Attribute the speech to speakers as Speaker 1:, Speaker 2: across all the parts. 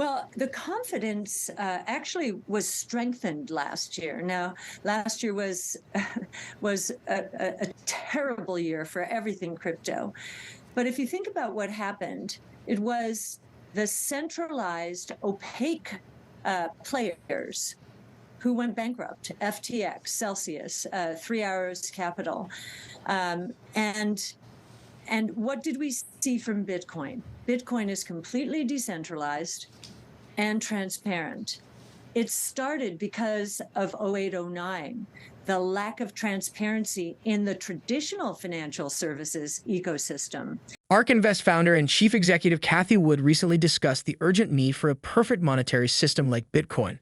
Speaker 1: Well, the confidence actually was strengthened last year. Now, last year was was a terrible year for everything crypto. But if you think about what happened, it was the centralized, opaque players who went bankrupt: FTX, Celsius, 3 Hours Capital, and what did we see from Bitcoin? Bitcoin is completely decentralized and transparent. It started because of 0809, the lack of transparency in the traditional financial services ecosystem.
Speaker 2: ARK Invest founder and chief executive Cathie Wood recently discussed the urgent need for a perfect monetary system like Bitcoin.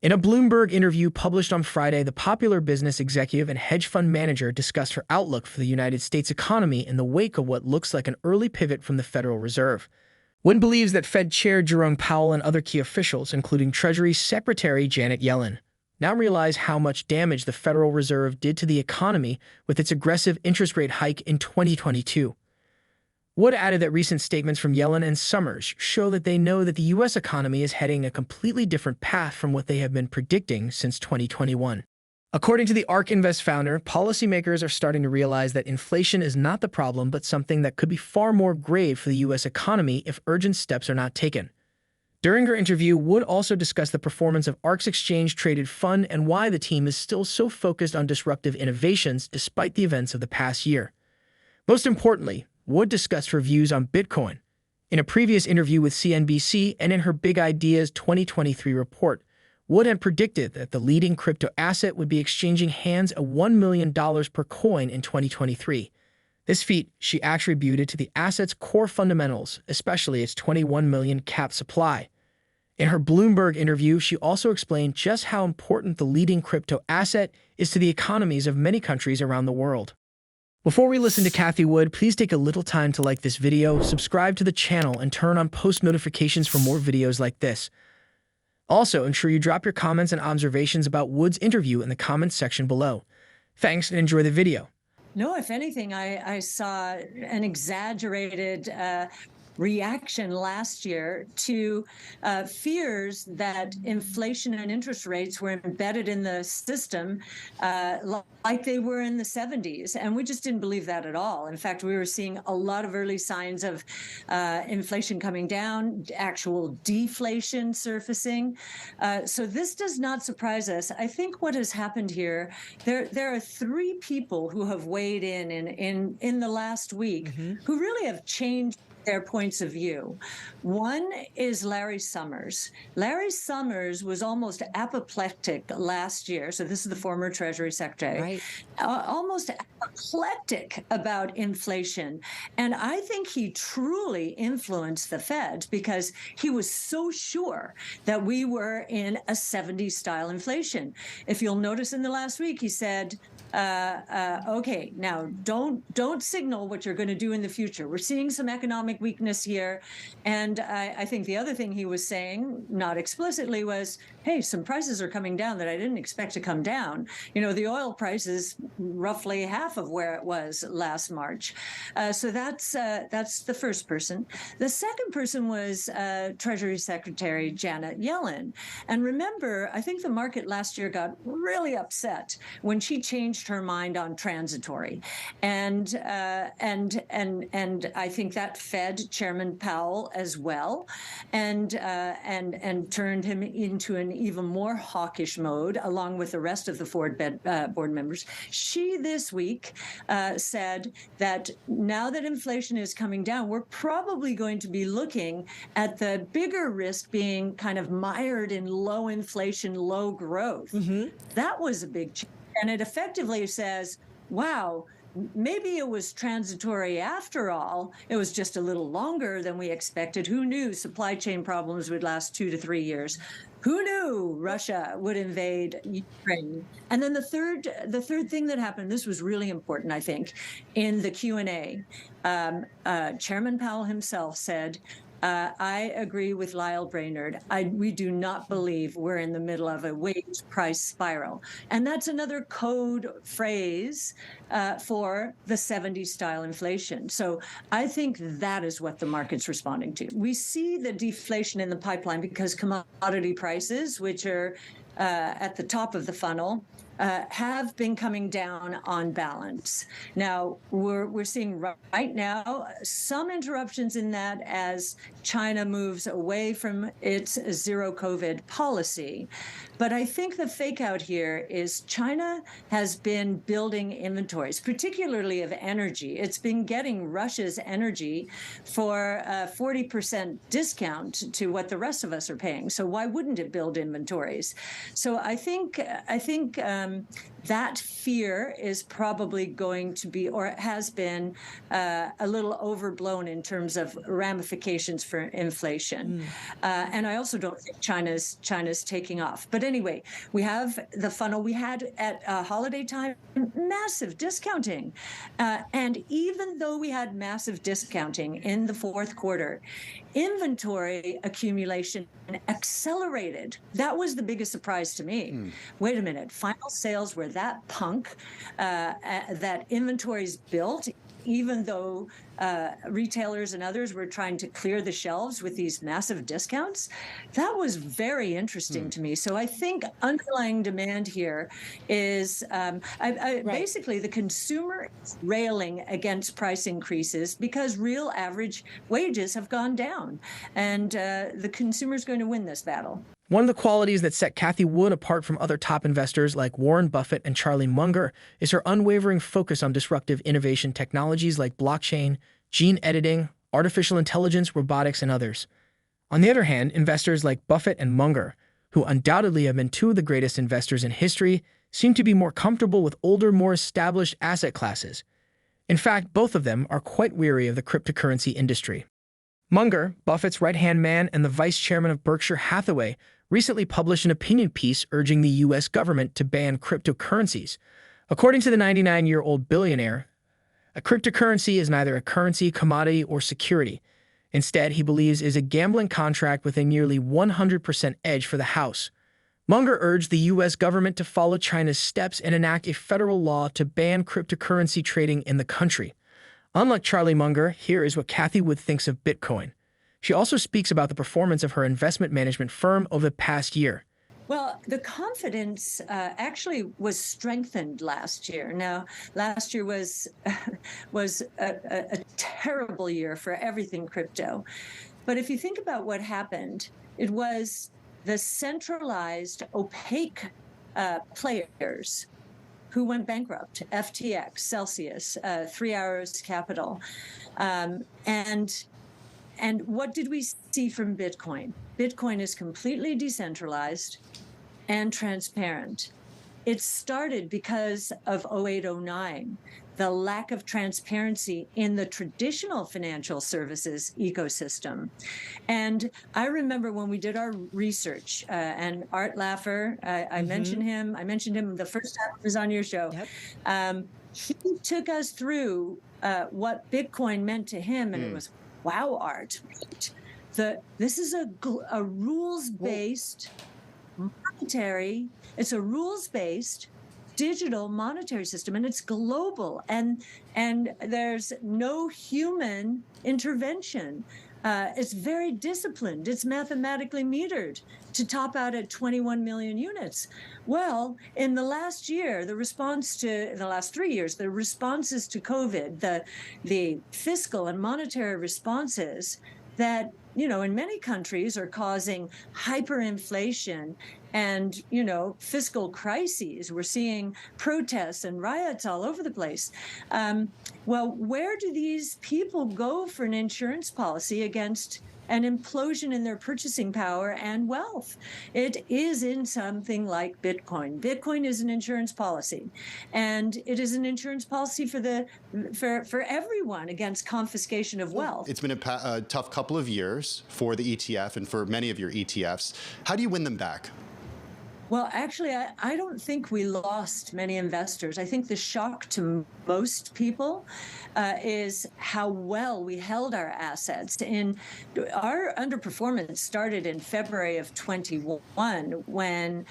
Speaker 2: In a Bloomberg interview published on Friday, the popular business executive and hedge fund manager discussed her outlook for the United States economy in the wake of what looks like an early pivot from the Federal Reserve. Wood believes that Fed Chair Jerome Powell and other key officials, including Treasury Secretary Janet Yellen, now realize how much damage the Federal Reserve did to the economy with its aggressive interest rate hike in 2022. Wood added that recent statements from Yellen and Summers show that they know that the U.S. economy is heading a completely different path from what they have been predicting since 2021. According to the ARK Invest founder, policymakers are starting to realize that inflation is not the problem but something that could be far more grave for the U.S. economy if urgent steps are not taken. During her interview, Wood also discussed the performance of ARK's exchange-traded fund and why the team is still so focused on disruptive innovations despite the events of the past year. Most importantly, Wood discussed her views on Bitcoin. In a previous interview with CNBC and in her Big Ideas 2023 report, Wood had predicted that the leading crypto asset would be exchanging hands at $1 million per coin in 2023. This feat she attributed to the asset's core fundamentals, especially its 21 million capped supply. In her Bloomberg interview, she also explained just how important the leading crypto asset is to the economies of many countries around the world. Before we listen to Cathie Wood, please take a little time to like this video, subscribe to the channel, and turn on post notifications for more videos like this. Also, ensure you drop your comments and observations about Wood's interview in the comments section below. Thanks and enjoy the video.
Speaker 1: No, if anything, I saw an exaggerated reaction last year to fears that inflation and interest rates were embedded in the system like they were in the 70s. And we just didn't believe that at all. In fact, we were seeing a lot of early signs of inflation coming down, actual deflation surfacing. So this does not surprise us. I think what has happened here, there are 3 people who have weighed in the last week who really have changed their points of view. One is Larry Summers. Larry Summers was almost apoplectic last year. So this is the former Treasury Secretary, right? Almost apoplectic about inflation. And I think he truly influenced the Fed because he was so sure that we were in a 70s style inflation. If you'll notice in the last week, he said, okay, now don't signal what you're going to do in the future. We're seeing some economic weakness here. And I think the other thing he was saying, not explicitly, was, hey, some prices are coming down that I didn't expect to come down. You know, the oil price is roughly half of where it was last March. So that's the first person. The second person was Treasury Secretary Janet Yellen. And remember, I think the market last year got really upset when she changed her mind on transitory. And I think that fed Chairman Powell as well, and turned him into an even more hawkish mode, along with the rest of the board members. She this week said that now that inflation is coming down, we're probably going to be looking at the bigger risk being kind of mired in low inflation, low growth. That was a big change. And it effectively says, wow, maybe it was transitory after all. It was just a little longer than we expected. Who knew supply chain problems would last 2 to 3 years? Who knew Russia would invade Ukraine? And then the third thing that happened, this was really important, I think, in the Q&A, Chairman Powell himself said, I agree with Lyle Brainerd. We do not believe we're in the middle of a wage price spiral. And that's another code phrase for the 70s style inflation. So I think that is what the market's responding to. We see the deflation in the pipeline because commodity prices, which are at the top of the funnel, have been coming down on balance. Now, we're seeing right now some interruptions in that as China moves away from its zero COVID policy. But I think the fake out here is China has been building inventories, particularly of energy. It's been getting Russia's energy for a 40% discount to what the rest of us are paying. So why wouldn't it build inventories? So I think that fear is probably going to be, or has been, a little overblown in terms of ramifications for inflation. And I also don't think China's taking off. But anyway, we have the funnel. We had at holiday time massive discounting. And even though we had massive discounting in the fourth quarter, inventory accumulation accelerated. That was the biggest surprise to me. Wait a minute, final sales were that punk, that inventories built, even though retailers and others were trying to clear the shelves with these massive discounts. That was very interesting to me. So I think underlying demand here is basically the consumer is railing against price increases because real average wages have gone down. And the consumer is going to win this battle.
Speaker 2: One of the qualities that set Cathie Wood apart from other top investors like Warren Buffett and Charlie Munger is her unwavering focus on disruptive innovation technologies like blockchain, gene editing, artificial intelligence, robotics, and others. On the other hand, investors like Buffett and Munger, who undoubtedly have been two of the greatest investors in history, seem to be more comfortable with older, more established asset classes. In fact, both of them are quite weary of the cryptocurrency industry. Munger, Buffett's right-hand man and the vice chairman of Berkshire Hathaway, recently published an opinion piece urging the U.S. government to ban cryptocurrencies. According to the 99-year-old billionaire, a cryptocurrency is neither a currency, commodity, or security. Instead, he believes is a gambling contract with a nearly 100% edge for the House. Munger urged the U.S. government to follow China's steps and enact a federal law to ban cryptocurrency trading in the country. Unlike Charlie Munger, here is what Cathie Wood thinks of Bitcoin. She also speaks about the performance of her investment management firm over the past year.
Speaker 1: Well, the confidence actually was strengthened last year. Now, last year was a terrible year for everything crypto. But if you think about what happened, it was the centralized, opaque players who went bankrupt: FTX, Celsius, 3 Arrows Capital, and what did we see from Bitcoin? Bitcoin is completely decentralized and transparent. It started because of 0809, the lack of transparency in the traditional financial services ecosystem. And I remember when we did our research, and Art Laffer, I mentioned him the first time he was on your show. Yep. He took us through what Bitcoin meant to him, and it was, wow, Art. This is a rules-based monetary, it's a rules-based digital monetary system, and it's global, and there's no human intervention. It's very disciplined. It's mathematically metered to top out at 21 million units. Well, in the last year, the responses to COVID, the fiscal and monetary responses that, in many countries are causing hyperinflation and, fiscal crises. We're seeing protests and riots all over the place. Well, where do these people go for an insurance policy against an implosion in their purchasing power and wealth? It is in something like Bitcoin. Bitcoin is an insurance policy, and it is an insurance policy for everyone against confiscation of wealth.
Speaker 3: It's been a tough couple of years for the ETF and for many of your ETFs. How do you win them back?
Speaker 1: Well, actually, I don't think we lost many investors. I think the shock to most people is how well we held our assets. Our underperformance started in February of 21 when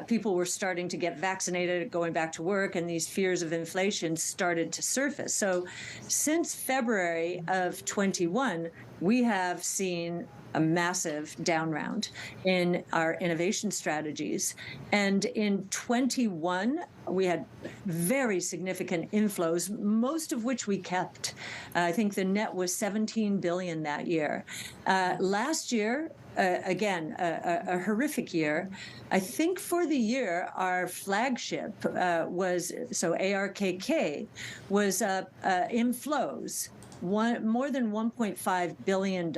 Speaker 1: people were starting to get vaccinated, going back to work, and these fears of inflation started to surface. So since February of 21, we have seen a massive down round in our innovation strategies. And in 21, we had very significant inflows, most of which we kept. I think the net was 17 billion that year. Last year, again, a horrific year. I think for the year, our flagship was, so ARKK, was inflows, more than $1.5 billion.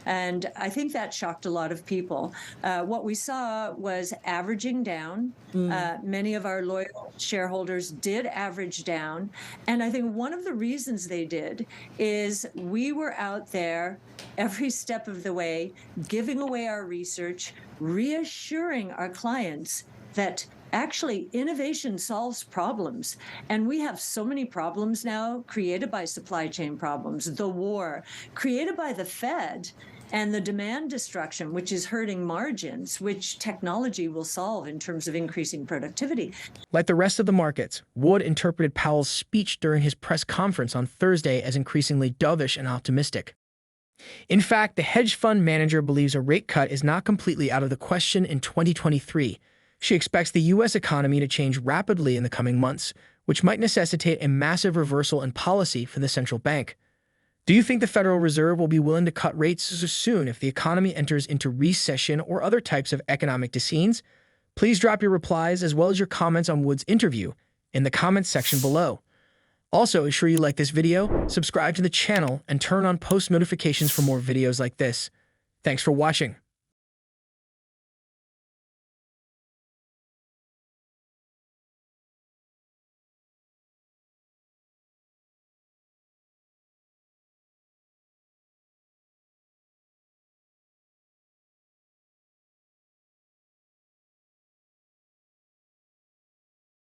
Speaker 1: And I think that shocked a lot of people. What we saw was averaging down. Many of our loyal shareholders did average down. And I think one of the reasons they did is we were out there every step of the way, giving away our research, reassuring our clients that actually innovation solves problems. And we have so many problems now created by supply chain problems, the war, created by the Fed, and the demand destruction, which is hurting margins, which technology will solve in terms of increasing productivity.
Speaker 2: Like the rest of the markets, Wood interpreted Powell's speech during his press conference on Thursday as increasingly dovish and optimistic. In fact, the hedge fund manager believes a rate cut is not completely out of the question in 2023. She expects the U.S. economy to change rapidly in the coming months, which might necessitate a massive reversal in policy for the central bank. Do you think the Federal Reserve will be willing to cut rates soon if the economy enters into recession or other types of economic dissonance? Please drop your replies as well as your comments on Wood's interview in the comments section below. Also, ensure you like this video, subscribe to the channel, and turn on post notifications for more videos like this. Thanks for watching.